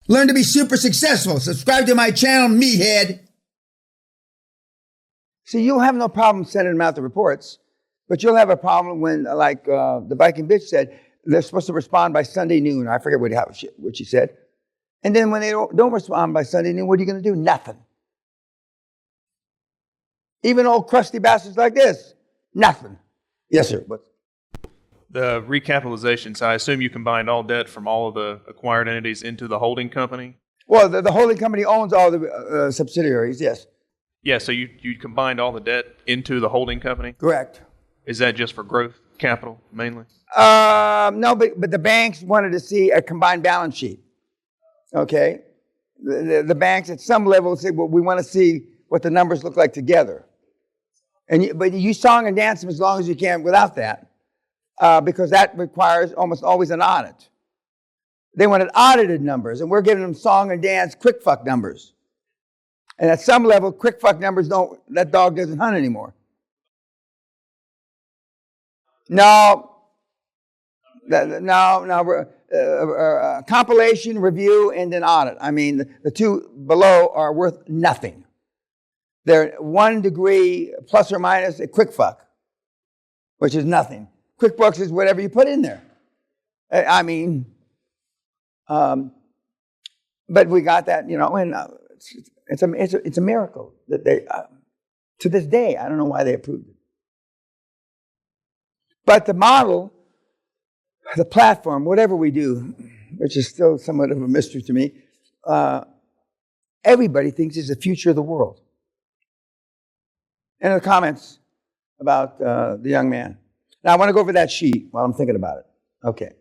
Learn to be super successful. Subscribe to my channel, meathead. See, you'll have no problem sending them out the reports, but you'll have a problem when, like the Viking bitch said, they're supposed to respond by Sunday noon. I forget what she said. And then when they don't respond by Sunday noon, what are you going to do? Nothing. Even old crusty bastards like this, nothing. Yes, sir. What? The recapitalizations, I assume you combined all debt from all of the acquired entities into the holding company? Well, the holding company owns all the subsidiaries, yes. Yeah, so you combined all the debt into the holding company? Correct. Is that just for growth capital, mainly? No, but the banks wanted to see a combined balance sheet. Okay? The banks at some level said, well, we want to see what the numbers look like together. But you song and dance them as long as you can without that, because that requires almost always an audit. They wanted audited numbers, and we're giving them song and dance quick fuck numbers. And at some level, quick fuck numbers that dog doesn't hunt anymore. Compilation, review, and then audit. I mean, the two below are worth nothing. They're 1 degree plus or minus a quick fuck, which is nothing. QuickBooks is whatever you put in there. I mean, but we got that, and it's a miracle that they, to this day, I don't know why they approved it. But the model, the platform, whatever we do, which is still somewhat of a mystery to me, everybody thinks is the future of the world. And the comments about the young man. Now, I want to go over that sheet while I'm thinking about it. Okay.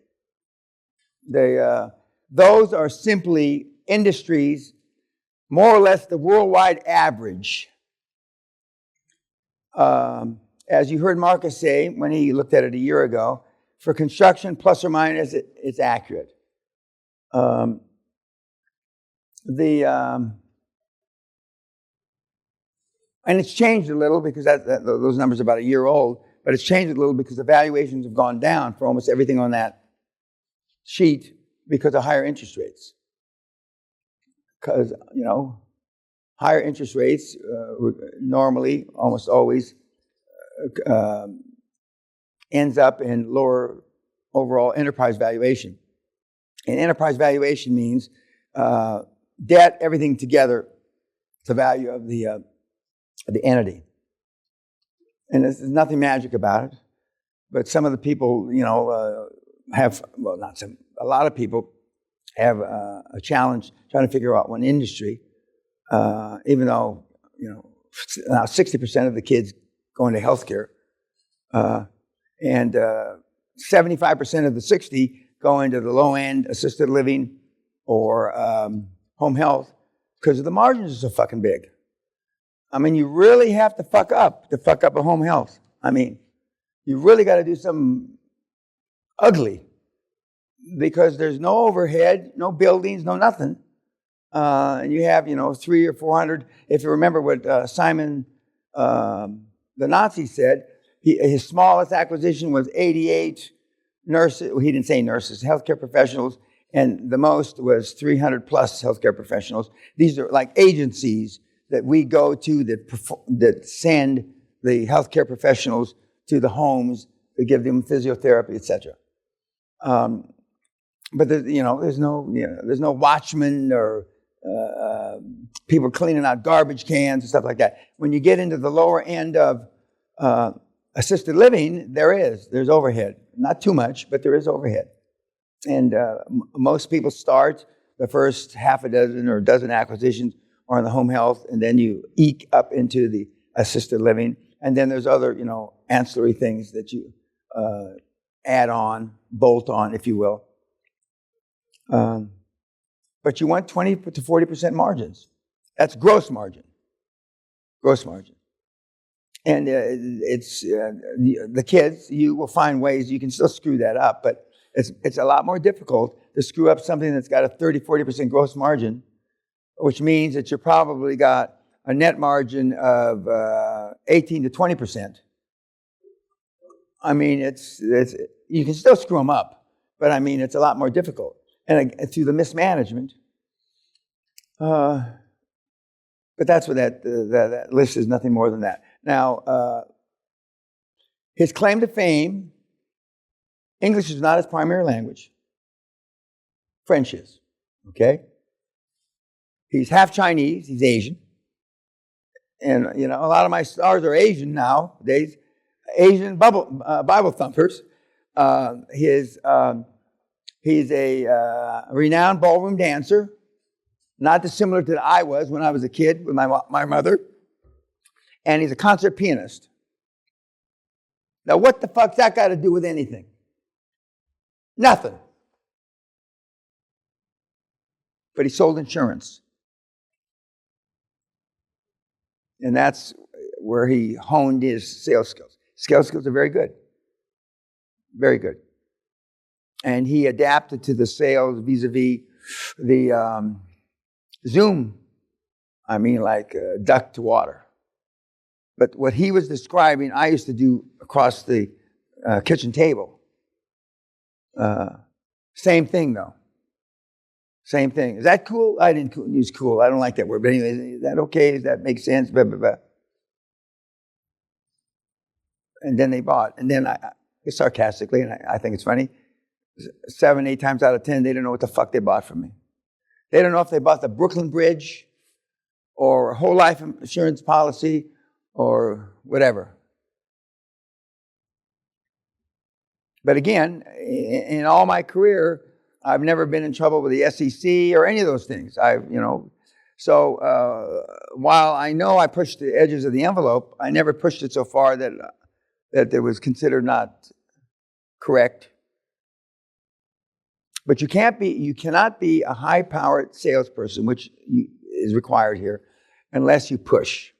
Those are simply industries, more or less the worldwide average. As you heard Marcus say when he looked at it a year ago, for construction, plus or minus, it's accurate. And it's changed a little because those numbers are about a year old, but it's changed a little because the valuations have gone down for almost everything on that sheet because of higher interest rates. Because, higher interest rates normally, almost always, ends up in lower overall enterprise valuation. And enterprise valuation means debt, everything together, the value of the entity. And there's nothing magic about it. But some of the people, a lot of people have a challenge trying to figure out one industry, even though, now 60% of the kids go into healthcare, and 75% of the 60 go into the low-end assisted living or home health because the margins are so fucking big. I mean, you really have to fuck up a home health. I mean, you really got to do something ugly because there's no overhead, no buildings, no nothing. And you have, 300 or 400. If you remember what Simon, the Nazi said, his smallest acquisition was 88 nurses. Well, he didn't say nurses, healthcare professionals. And the most was 300 plus healthcare professionals. These are like agencies that we go to that send the healthcare professionals to the homes to give them physiotherapy, etc. But there's no watchmen or people cleaning out garbage cans and stuff like that. When you get into the lower end of assisted living, there's overhead. Not too much, but there is overhead. And most people start the first half a dozen or a dozen acquisitions or in the home health, and then you eke up into the assisted living. And then there's other, ancillary things that you add on, bolt on, if you will. But you want 20 to 40% margins. That's gross margin. Gross margin. And it's the kids, you will find ways you can still screw that up, but it's a lot more difficult to screw up something that's got a 30, 40% gross margin, which means that you probably got a net margin of 18 to 20%. I mean, it's you can still screw them up, but I mean, it's a lot more difficult. And through the mismanagement But that's what that list is, nothing more than that. Now, his claim to fame, English is not his primary language. French is, okay? He's half Chinese, he's Asian. And, a lot of my stars are Asian nowadays. Asian Bible thumpers. He's a renowned ballroom dancer, not dissimilar to I was when I was a kid with my mother. And he's a concert pianist. Now, what the fuck's that got to do with anything? Nothing. But he sold insurance. And that's where he honed his sales skills. Sales skills are very good. Very good. And he adapted to the sales vis-a-vis the Zoom. I mean, like duck to water. But what he was describing, I used to do across the kitchen table. Same thing, though. Same thing. Is that cool? I didn't use cool. I don't like that word. But anyway, is that okay? Does that make sense? Blah, blah, blah. And then they bought. And then I sarcastically, and I think it's funny, 7, 8 times out of 10, they don't know what the fuck they bought from me. They don't know if they bought the Brooklyn Bridge or a whole life insurance policy or whatever. But again, in all my career, I've never been in trouble with the SEC or any of those things. So while I know I pushed the edges of the envelope, I never pushed it so far that it was considered not correct. But you cannot be a high-powered salesperson, which is required here, unless you push.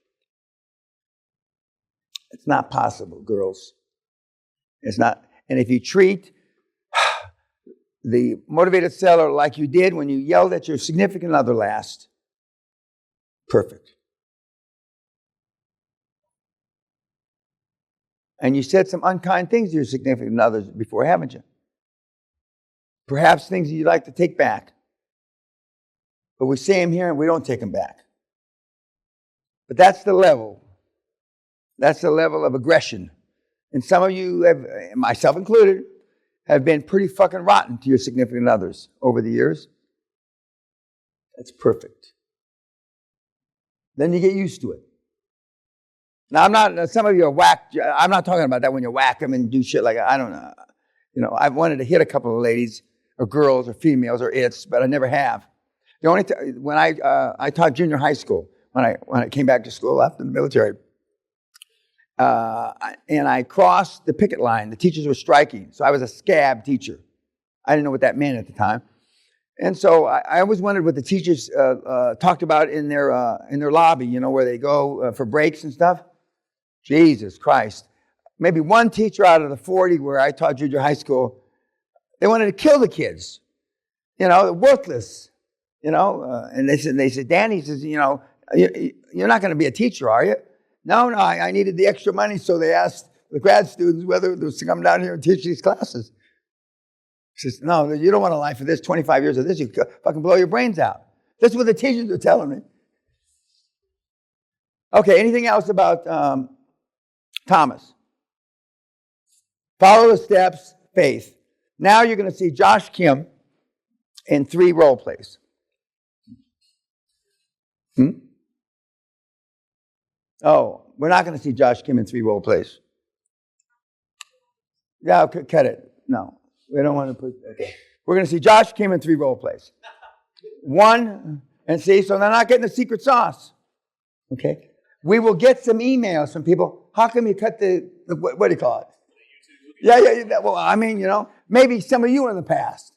It's not possible, girls. It's not. And if you treat the motivated seller like you did when you yelled at your significant other last, perfect. And you said some unkind things to your significant others before, haven't you? Perhaps things you'd like to take back. But we say them here and we don't take them back. But that's the level. That's the level of aggression. And some of you, myself included, have been pretty fucking rotten to your significant others over the years. That's perfect. Then you get used to it. Now, some of you are whacked. I'm not talking about that when you whack them and do shit like that. I don't know. I've wanted to hit a couple of ladies or girls or females or but I never have. The only when I taught junior high school, when I came back to school after the military, and I crossed the picket line. The teachers were striking, so I was a scab teacher. I didn't know what that meant at the time, and so I always wondered what the teachers talked about in their lobby. Where they go for breaks and stuff. Jesus Christ! Maybe one teacher out of the 40 where I taught junior high school, they wanted to kill the kids. Worthless. And they said, Danny says, you're not going to be a teacher, are you? No, I needed the extra money, so they asked the grad students whether they was to come down here and teach these classes. He says, no, you don't want a life for this, 25 years of this, you fucking blow your brains out. That's what the teachers are telling me. Okay, anything else about Thomas? Follow the steps, faith. Now you're going to see Josh Kim in 3 role plays. Oh, we're not going to see Josh Kim in 3 role plays. Yeah, okay, cut it. No, we don't want to put. Okay, we're going to see Josh Kim in 3 role plays. 1, and see, so they're not getting the secret sauce. Okay, we will get some emails from people. How come you cut the what do you call it? Yeah. Well, I mean, maybe some of you in the past.